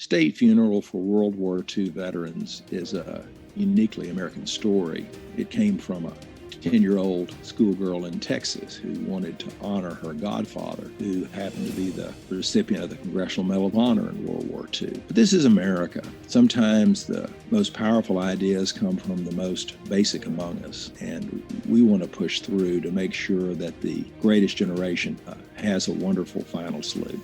State funeral for World War II veterans is a uniquely American story. It came from a 10-year-old schoolgirl in Texas who wanted to honor her godfather, who happened to be the recipient of the Congressional Medal of Honor in World War II. But this is America. Sometimes the most powerful ideas come from the most basic among us, and we want to push through to make sure that the greatest generation has a wonderful final salute.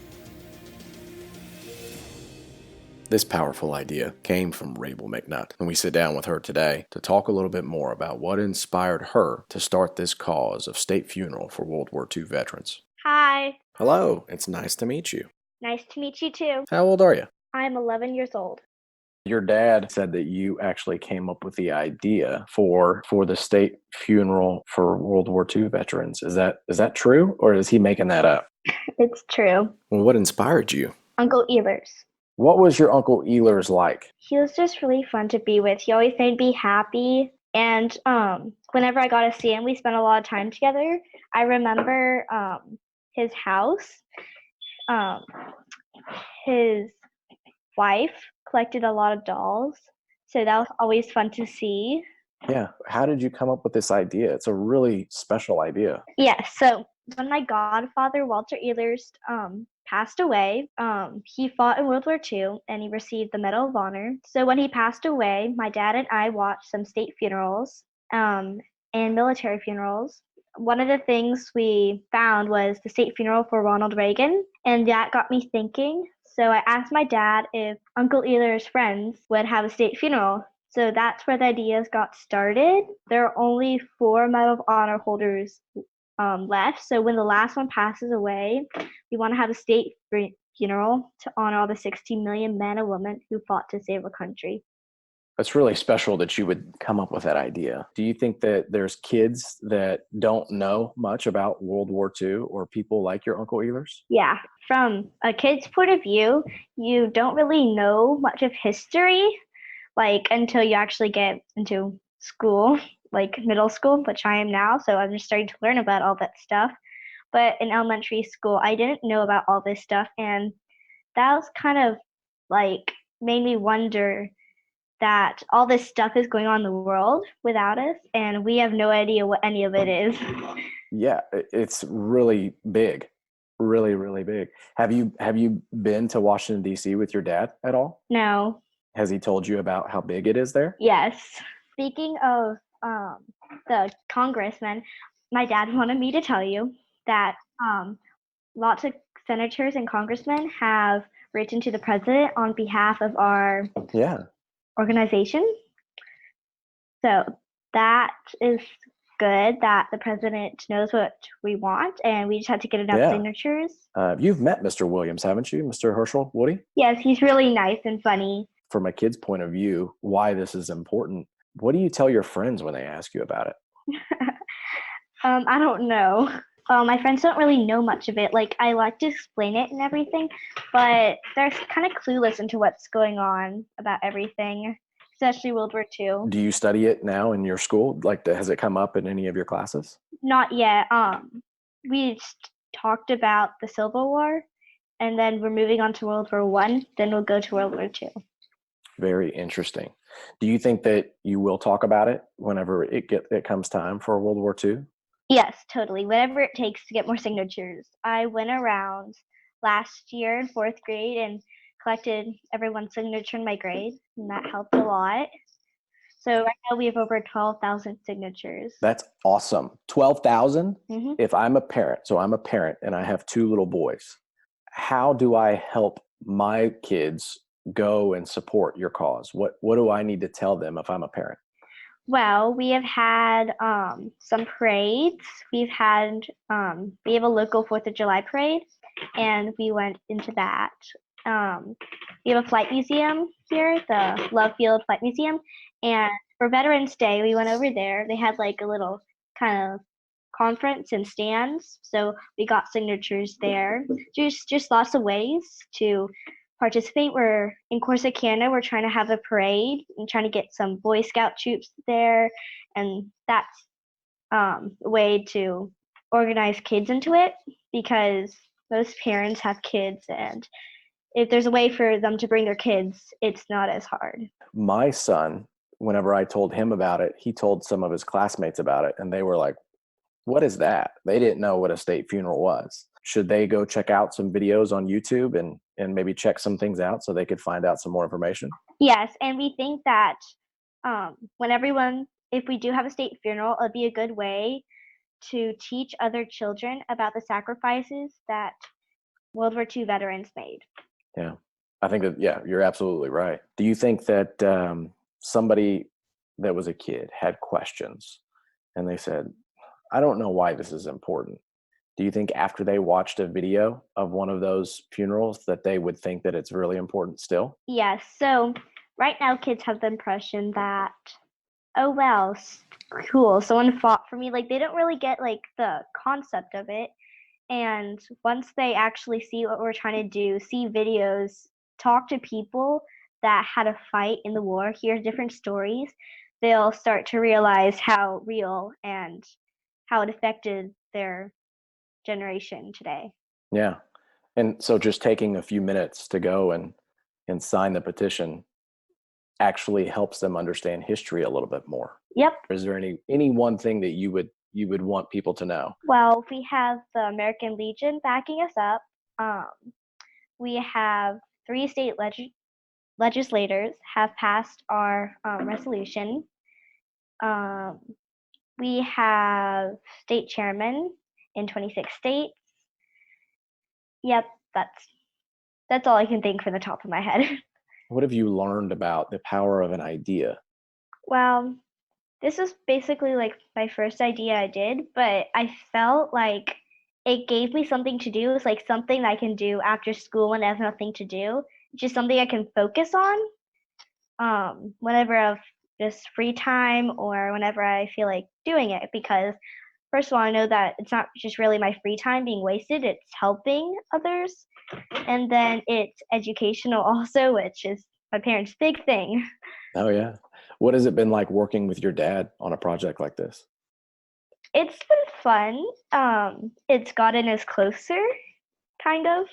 This powerful idea came from Rabel McNutt, and we sit down with her today to talk a little bit more about what inspired her to start this cause of state funeral for World War II veterans. Hi. Hello, it's nice to meet you. Nice to meet you too. How old are you? I'm 11 years old. Your dad said that you actually came up with the idea for the state funeral for World War II veterans. Is that true, or is he making that up? It's true. Well, what inspired you? Uncle Ehlers. What was your Uncle Ehlers like? He was just really fun to be with. He always made me happy. And whenever I got to see him, we spent a lot of time together. I remember his house. His wife collected a lot of dolls. So that was always fun to see. Yeah. How did you come up with this idea? It's a really special idea. Yeah. So when my godfather, Walter Ehlers, passed away, he fought in World War II and he received the Medal of Honor. So when he passed away, my dad and I watched some state funerals and military funerals. One of the things we found was the state funeral for Ronald Reagan, and that got me thinking. So I asked my dad if Uncle Ehlers' friends would have a state funeral. So that's where the ideas got started. There are only 4 Medal of Honor holders left. So when the last one passes away, we want to have a state funeral to honor all the 16 million men and women who fought to save our country. It's really special that you would come up with that idea. Do you think that there's kids that don't know much about World War II or people like your Uncle Ehlers? Yeah. From a kid's point of view, you don't really know much of history, until you actually get into school, like middle school, which I am now. So I'm just starting to learn about all that stuff. But in elementary school, I didn't know about all this stuff. And that was kind of made me wonder that all this stuff is going on in the world without us. And we have no idea what any of it is. Yeah, it's really big. Really, really big. Have you been to Washington, D.C. with your dad at all? No. Has he told you about how big it is there? Yes. Speaking of the congressman, my dad wanted me to tell you that lots of senators and congressmen have written to the president on behalf of our organization. So that is good that the president knows what we want, and we just have to get enough signatures. You've met Mr. Williams, haven't you, Mr. Herschel Woody? Yes, he's really nice and funny. From a kid's point of view, why this is important, what do you tell your friends when they ask you about it? I don't know. My friends don't really know much of it. I like to explain it and everything, but they're kind of clueless into what's going on about everything, especially World War II. Do you study it now in your school? Has it come up in any of your classes? Not yet. We just talked about the Civil War, and then we're moving on to World War I. Then we'll go to World War II. Very interesting. Do you think that you will talk about it whenever it comes time for World War II? Yes, totally. Whatever it takes to get more signatures. I went around last year in 4th grade and collected everyone's signature in my grade, and that helped a lot. So right now we have over 12,000 signatures. That's awesome. 12,000? Mm-hmm. If I'm a parent, so I'm a parent and I have 2 little boys, how do I help my kids go and support your cause? What do I need to tell them if I'm a parent? Well, we have had some parades. We have a local 4th of July parade, and we went into that. We have a flight museum here, the Love Field Flight Museum, and for Veterans Day, we went over there. They had a little kind of conference and stands, so we got signatures there. Just lots of ways to participate. We're in Corsicana. We're trying to have a parade and trying to get some Boy Scout troops there, and that's a way to organize kids into it, because most parents have kids and if there's a way for them to bring their kids, it's not as hard. My son, whenever I told him about it, he told some of his classmates about it, and they were like, what is that? They didn't know what a state funeral was. Should they go check out some videos on YouTube and maybe check some things out so they could find out some more information? Yes, and we think that if we do have a state funeral, it'd be a good way to teach other children about the sacrifices that World War II veterans made. Yeah, I think that, yeah, you're absolutely right. Do you think that somebody that was a kid had questions and they said, I don't know why this is important? Do you think after they watched a video of one of those funerals that they would think that it's really important still? Yes, so right now kids have the impression that, oh well, cool, someone fought for me. Like, they don't really get like the concept of it. And once they actually see what we're trying to do, see videos, talk to people that had a fight in the war, hear different stories, they'll start to realize how real and how it affected their generation today. Yeah. And so just taking a few minutes to go and sign the petition actually helps them understand history a little bit more. Yep. Is there any one thing that you would want people to know? Well, we have the American Legion backing us up. We have 3 state legislators have passed our resolution. We have state chairmen in 26 states. Yep, that's all I can think from the top of my head. What have you learned about the power of an idea? Well, this was basically like my first idea I did, but I felt like it gave me something to do. It's like something I can do after school when I have nothing to do. It's just something I can focus on whenever I have just free time or whenever I feel like doing it. Because first of all, I know that it's not just really my free time being wasted, it's helping others. And then it's educational also, which is my parents' big thing. Oh, yeah. What has it been like working with your dad on a project like this? It's been fun. It's gotten us closer, kind of.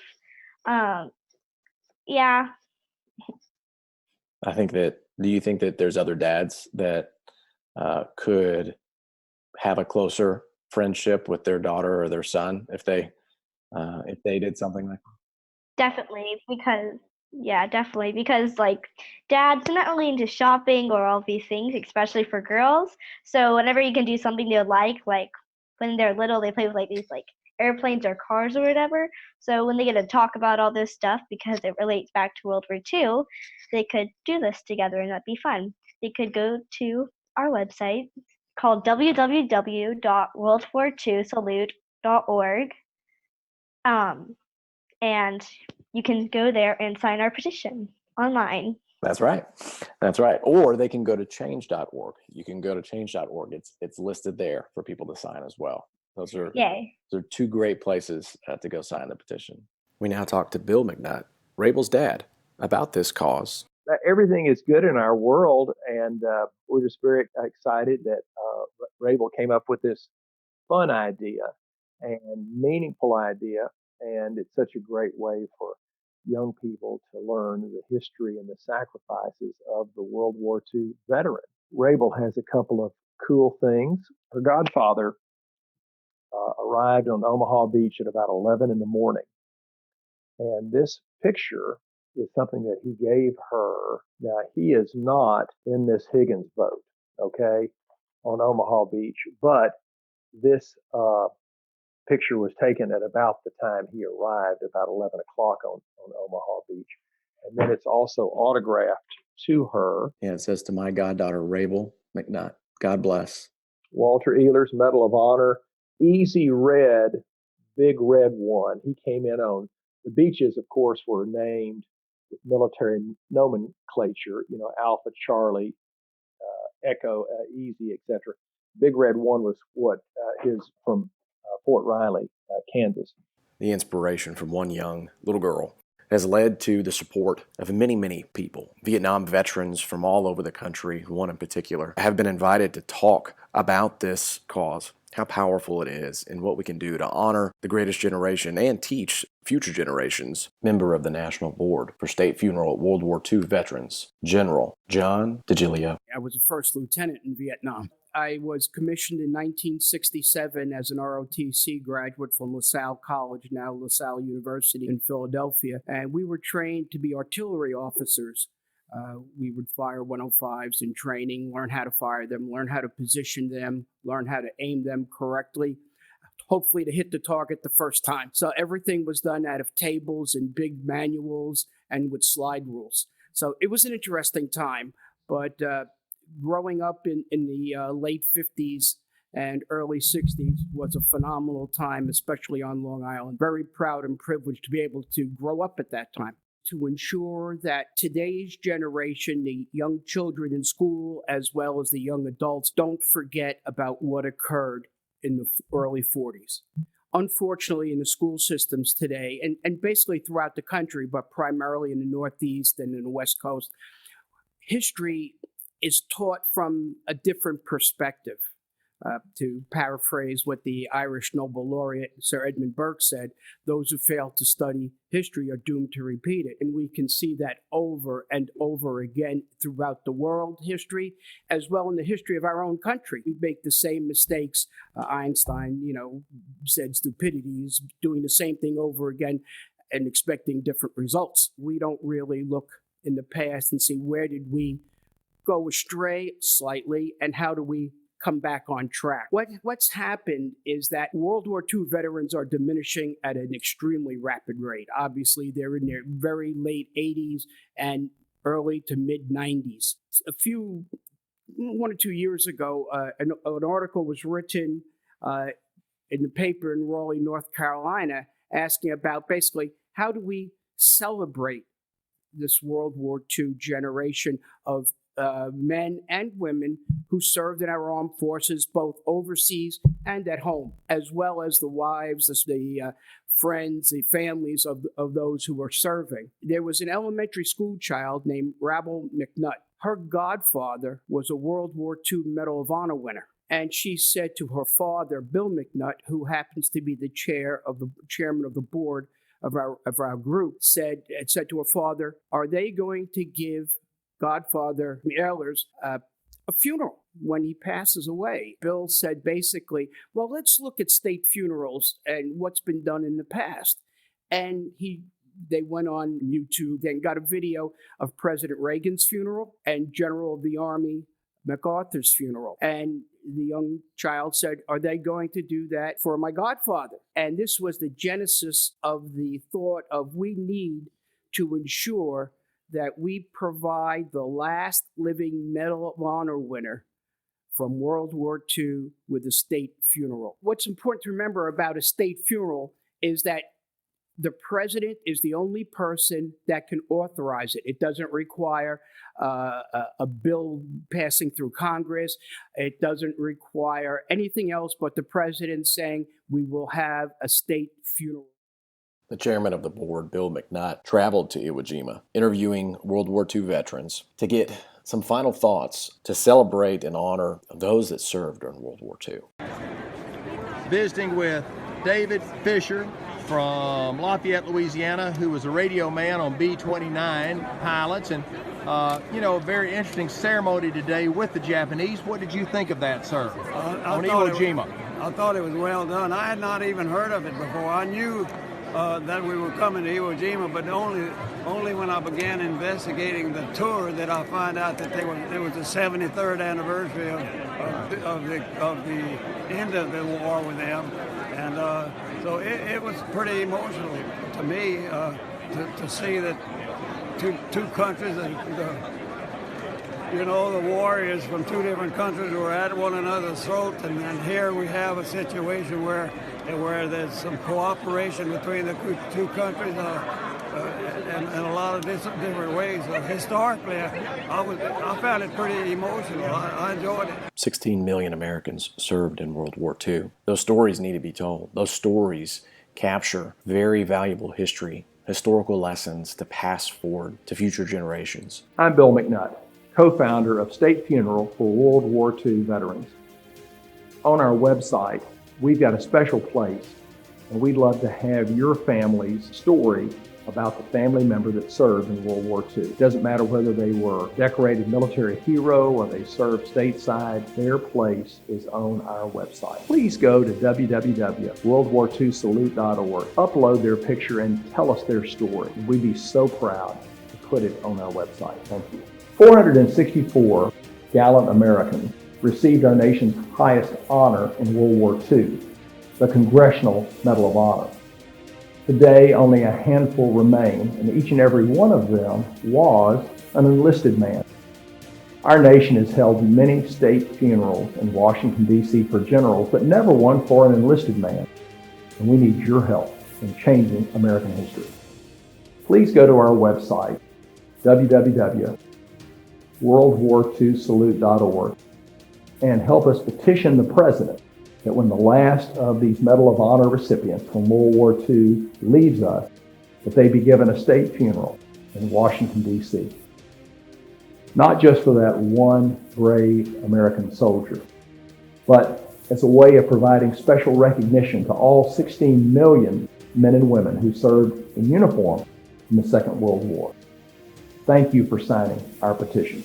Yeah. Do you think that there's other dads that could have a closer friendship with their daughter or their son if they did something like that? Definitely, because like dads are not only into shopping or all these things, especially for girls. So whenever you can do something they like when they're little, they play with like these like airplanes or cars or whatever. So when they get to talk about all this stuff because it relates back to World War II, they could do this together and that'd be fun. They could go to our website called www.worldwar2salute.org. And you can go there and sign our petition online. That's right. That's right. Or they can go to change.org. You can go to change.org. It's listed there for people to sign as well. Those are 2 great places to go sign the petition. We now talk to Bill McNutt, Rabel's dad, about this cause. Everything is good in our world, and we're just very excited that Rabel came up with this fun idea and meaningful idea, and it's such a great way for young people to learn the history and the sacrifices of the World War II veteran. Rabel has a couple of cool things. Her godfather arrived on Omaha Beach at about 11 in the morning. And this picture is something that he gave her. Now, he is not in this Higgins boat, okay, on Omaha Beach, but this picture was taken at about the time he arrived, about 11 o'clock on Omaha Beach. And then it's also autographed to her. Yeah, it says, to my goddaughter, Rabel McNutt. God bless. Walter Ehlers Medal of Honor, Easy Red, Big Red 1. He came in on the beaches, of course, were named with military nomenclature, Alpha, Charlie, Echo, Easy, etc. Big Red 1 was what is from Fort Riley, Kansas. The inspiration from one young little girl has led to the support of many, many people. Vietnam veterans from all over the country, one in particular, have been invited to talk about this cause how powerful it is and what we can do to honor the greatest generation and teach future generations. Member of the National Board for State Funeral World War II Veterans, General John DiGilio. I was a first lieutenant in Vietnam. I was commissioned in 1967 as an ROTC graduate from LaSalle College, now LaSalle University in Philadelphia, and we were trained to be artillery officers. We would fire 105s in training, learn how to fire them, learn how to position them, learn how to aim them correctly, hopefully to hit the target the first time. So everything was done out of tables and big manuals and with slide rules. So it was an interesting time, but growing up in the late 50s and early 60s was a phenomenal time, especially on Long Island. Very proud and privileged to be able to grow up at that time, to ensure that today's generation, the young children in school, as well as the young adults, don't forget about what occurred in the early 40s. Unfortunately, in the school systems today, and basically throughout the country, but primarily in the Northeast and in the West Coast, history is taught from a different perspective. To paraphrase what the Irish Nobel laureate Sir Edmund Burke said, those who fail to study history are doomed to repeat it. And we can see that over and over again throughout the world history, as well in the history of our own country. We make the same mistakes. Einstein, said stupidity is doing the same thing over again and expecting different results. We don't really look in the past and see where did we go astray slightly and how do we come back on track. What's happened is that World War II veterans are diminishing at an extremely rapid rate. Obviously, they're in their very late 80s and early to mid 90s. 1 or 2 years ago, an article was written in the paper in Raleigh, North Carolina, asking about basically how do we celebrate this World War II generation of men and women who served in our armed forces, both overseas and at home, as well as the wives, the friends, the families of those who were serving. There was an elementary school child named Rabel McNutt. Her godfather was a World War II Medal of Honor winner. And she said to her father, Bill McNutt, who happens to be the chairman of the board of our group, said to her father, are they going to give Godfather Ehlers a funeral when he passes away? Bill said basically, well, let's look at state funerals and what's been done in the past. And they went on YouTube and got a video of President Reagan's funeral and General of the Army MacArthur's funeral. And the young child said, are they going to do that for my godfather? And this was the genesis of the thought of we need to ensure that we provide the last living Medal of Honor winner from World War II with a state funeral. What's important to remember about a state funeral is that the president is the only person that can authorize it. It doesn't require a bill passing through Congress. It doesn't require anything else but the president saying we will have a state funeral. The chairman of the board, Bill McNutt, traveled to Iwo Jima, interviewing World War II veterans to get some final thoughts to celebrate and honor those that served during World War II. Visiting with David Fisher from Lafayette, Louisiana, who was a radio man on B-29 pilots, and a very interesting ceremony today with the Japanese. What did you think of that, sir, on Iwo Jima? I thought it was well done. I had not even heard of it before. I knew that we were coming to Iwo Jima, but only when I began investigating the tour did I find out that it was the 73rd anniversary of the end of the war with them, and so it was pretty emotional to me to see that two countries, the warriors from two different countries were at one another's throat, and here we have a situation where there's some cooperation between the two countries in a lot of different ways. Historically, I found it pretty emotional. I enjoyed it. 16 million Americans served in World War II. Those stories need to be told. Those stories capture very valuable historical lessons to pass forward to future generations. I'm Bill McNutt, co-founder of State Funeral for World War II Veterans. On our website, we've got a special place, and we'd love to have your family's story about the family member that served in World War II. It doesn't matter whether they were a decorated military hero or they served stateside, their place is on our website. Please go to www.worldwar2salute.org, upload their picture and tell us their story. We'd be so proud to put it on our website. Thank you. 464 gallant Americans received our nation's highest honor in World War II, the Congressional Medal of Honor. Today, only a handful remain, and each and every one of them was an enlisted man. Our nation has held many state funerals in Washington, D.C. for generals, but never one for an enlisted man. And we need your help in changing American history. Please go to our website, www.worldwar2salute.org, and help us petition the President that when the last of these Medal of Honor recipients from World War II leaves us, that they be given a state funeral in Washington, D.C. Not just for that one brave American soldier, but as a way of providing special recognition to all 16 million men and women who served in uniform in the Second World War. Thank you for signing our petition.